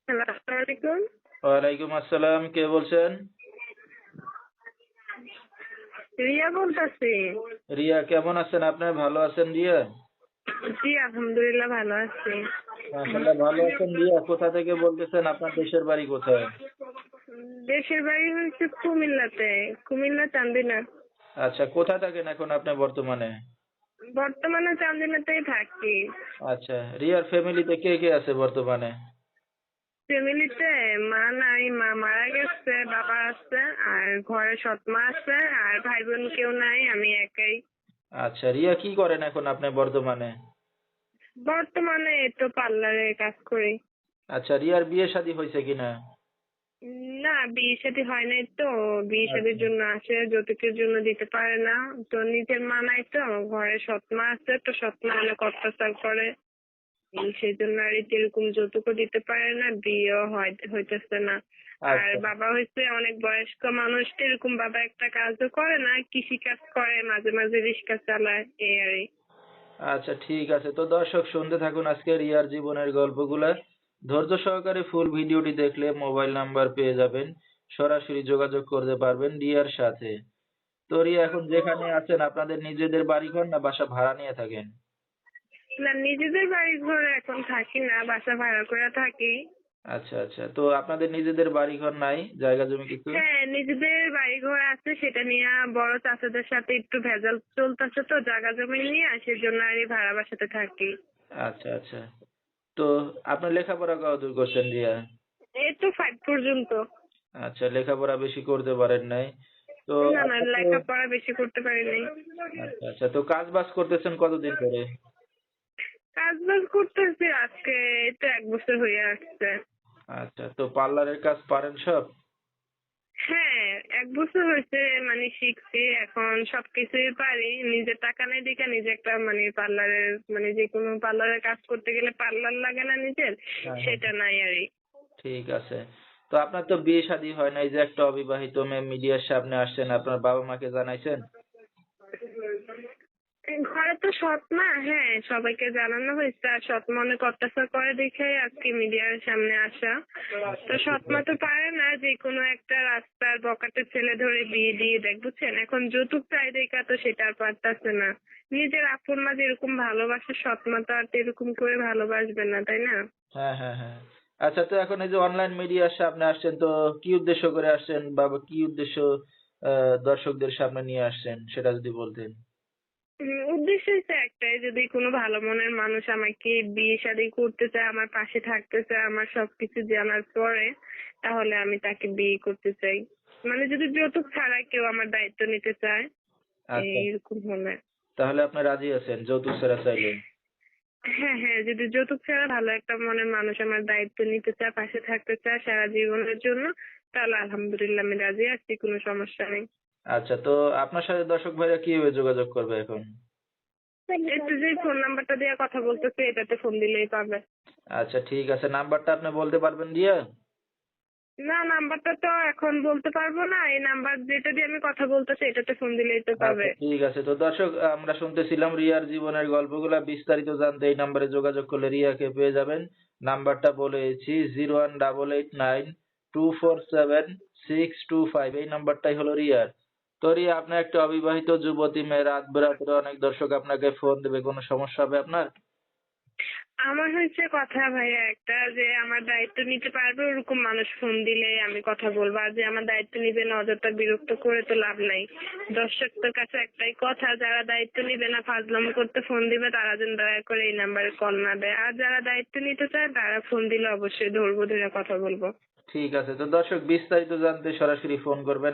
Hello, আসসালামু আলাইকুম। ওয়ালাইকুম আসসালাম, কে বলছেন? রিয়া বলতেছি। রিয়া, কেমন আছেন আপনি? ভালো আছেন রিয়া? জি, আলহামদুলিল্লাহ ভালো আছি। মাশাআল্লাহ, ভালো আছেন রিয়া। কোথা থেকে বলতেছেন? আপনার দেশের বাড়ি কোথায়? দেশের বাড়ি হচ্ছে কুমিল্লাতে, কুমিল্লা চান্দিনা। আচ্ছা, কোথায় থাকেন এখন আপনি বর্তমানে? বর্তমানে চান্দিনাতেই থাকি। আচ্ছা, রিয়ার ফ্যামিলিতে কে কে আছে বর্তমানে? ফ্যামিলিতে মা নাই, মা মারা গেছে, বাবা আছে, আর ঘরে সৎ মা আছে, আর ভাই বোন কেউ নাই, আমি একাই। আচ্ছা, রিয়া কি করেন এখন আপনি বর্তমানে? বর্তমানে এই তো পার্লারে কাজ করি। আচ্ছা, রিয়ার বিয়ে শাদী হয়েছে কিনা? না, বিয়ে শাদী হয় নাই তো। বিয়ে শাদীর আচ্ছা, জন্য আসে, যৌতুকের জন্য দিতে পারে না। তো নিজের মা নাই তো, ঘরে সৎ মা আছে, তো সৎ মা অনেক অত্যাচার করে। সেই জন্য আর এই এরকম যৌতুকও দিতে পারে না, বিয়েও হইতেছে না। আর আচ্ছা, বাবা হচ্ছে অনেক বয়স্ক মানুষ, তো এরকম বাবা একটা কাজও করে না, কৃষি কাজ করে, মাঝে মাঝে রিক্সা চালায়, এই আর এই। আচ্ছা, ঠিক আছে। তো দর্শক শুনতে থাকুন আজকে রিয়ার জীবনের গল্পগুলা। ধৈর্য সহকারে ফুল ভিডিওটি দেখলে মোবাইল নাম্বার পেয়ে যাবেন। সরাসরি যোগাযোগ করতে পারবেন রিয়ার সাথে। তো রিয়া, এখন যেখানে আছেন আপনাদের নিজেদের বাড়িঘর না বাসা ভাড়া নিয়ে থাকেন? না, নিজেদের বাড়ি ঘরে এখন থাকি না, বাসা ভাড়া করে থাকি। আচ্ছা, আচ্ছা। তো আপনাদের নিজেদের বাড়িঘর নাই? জায়গা জমি কিছু? হ্যাঁ, নিজেদের বাড়িঘর আছে, সেটা নিয়ে বড় চাচাদের সাথে একটু ভেজাল চলতেছে, তো জায়গা জমি নিয়ে সেজন্য আর এই ভাড়া বাসাতে থাকি। আচ্ছা, আচ্ছা। তো আপনার লেখাপড়া কতদূর করছেন রিয়া? এই তো 5 পর্যন্ত। আচ্ছা, লেখাপড়া বেশি করতে পারেন নাই। তো না না, আপনার তো লেখাপড়া বেশি করতে পারি নাই। আচ্ছা, আচ্ছা। তো কাজ বাজ করতেছেন কতদিন ধরে? কাজ বাজ করতেছি আজকে, এই তো 1 বছর হয়ে আসছে। আচ্ছা, তো পার্লারের কাজ পারেন সব? হ্যাঁ, 1 বছর হয়েছে, মানে শিখছি, এখন সবকিছুই পারি। নিজের টাকা নেই দেখে নিজে একটা মানে পার্লারের, মানে যে কোনো পার্লারের কাজ করতে গেলে পার্লার লাগে না নিজের, হ্যাঁ, হ্যাঁ। সেটা নাই আর। ঠিক আছে। তো আপনার তো বিয়ে শাদী হয় নাই, যে একটা অবিবাহিত মেয়ে মিডিয়ার সামনে আসছেন, আপনার বাবা মাকে জানাইছেন? ঘরে তো সৎ মা, হ্যাঁ সবাইকে জানানো হয়েছে, আর সৎ মা অনেক অত্যাচার করে দেখে আজকে মিডিয়ার সামনে আসা। তো আচ্ছা, ঠিক সৎ মা তো আছে। পারে না যে কোনো একটা রাস্তার বকাটে ছেলে ধরে বিয়ে দিয়ে দেখ, বুঝছেন, এখন যৌতুক চাই দেখা তো সেটা আর পারতাছে না। নিজের আপন মা যেরকম ভালোবাসে, সৎ মা তো আর এরকম করে ভালোবাসবে না, তাই না? হ্যাঁ, হ্যাঁ, হ্যাঁ। আচ্ছা, তো এখন এই যে অনলাইন মিডিয়ার সামনে আসছেন, তো কি উদ্দেশ্য করে আসছেন বা কি উদ্দেশ্য দর্শকদের সামনে নিয়ে আসছেন সেটা যদি বলতেন? উদ্দেশ্য হচ্ছে একটাই, যদি কোনো ভালো মনের মানুষ আমাকে বিয়ে শাদী করতে চায়, আমার পাশে থাকতে চায়, আমার সবকিছু জানার পরে, তাহলে আমি তাকে বিয়ে করতে চাই। মানে যদি যৌতুক ছাড়া কেউ আমার দায়িত্ব নিতে চায়, আচ্ছা, এইরকম হলে। তাহলে আপনি রাজি আছেন যৌতুক ছাড়া চাইলে? হ্যাঁ হ্যাঁ, যদি যৌতুক ছাড়া ভালো একটা মনের মানুষ আমার দায়িত্ব নিতে চায়, পাশে থাকতে চায় সারা জীবনের জন্য, তাহলে আলহামদুলিল্লাহ আমি রাজি আছি, কোনো সমস্যা নেই। আচ্ছা, তো আপনার সাথে দর্শক ভাইরা কিভাবে যোগাযোগ করবে এখন? এই তো যে ফোন নাম্বারটা দিয়ে কথা বলতেছে, এটাতে ফোন দিলেই পাবে। আচ্ছা, ঠিক আছে। নাম্বারটা আপনি বলতে পারবেন রিয়া? না, নাম্বারটা তো এখন বলতে পারবো না। এই নাম্বার যেটা দিয়ে আমি কথা বলতেছি এটাতে ফোন দিলেই তো আচ্ছা, পাবে। ঠিক আছে। তো দর্শক, আমরা শুনতেছিলাম রিয়ার জীবনের গল্পগুলা বিস্তারিত জানতে এই নাম্বারে যোগাযোগ করলে রিয়াকে পেয়ে যাবেন। নাম্বারটা বলেছি 01892476225, এই নাম্বারটাই হলো রিয়ার। তো রিয়া, আপনি একটা অবিবাহিত যুবতী মেয়ে, রাত বেরাতে অনেক দর্শক আপনাকে ফোন দেবে, কোনো সমস্যা হবে আপনার? আমার হচ্ছে কথা ভাইয়া একটা, যে আমার দায়িত্ব নিতে পারবে ওরকম মানুষ ফোন দিলে আমি কথা বলবো, আর যে আমার দায়িত্ব নিবে না অযথা বিরক্ত করে তো লাভ নাই। দর্শকদের কাছে একটাই কথা, যারা দায়িত্ব নিবে না, ফাজলামো করতে ফোন দিবে, তারা যেন দয়া করে এই নাম্বারে কল না দেয়। আর যারা দায়িত্ব নিতে চায় তারা ফোন দিলে অবশ্যই ধরবো, ধরে কথা বলবো। ঠিক আছে। তো দর্শক, বিস্তারিত জানতে সরাসরি ফোন করবেন।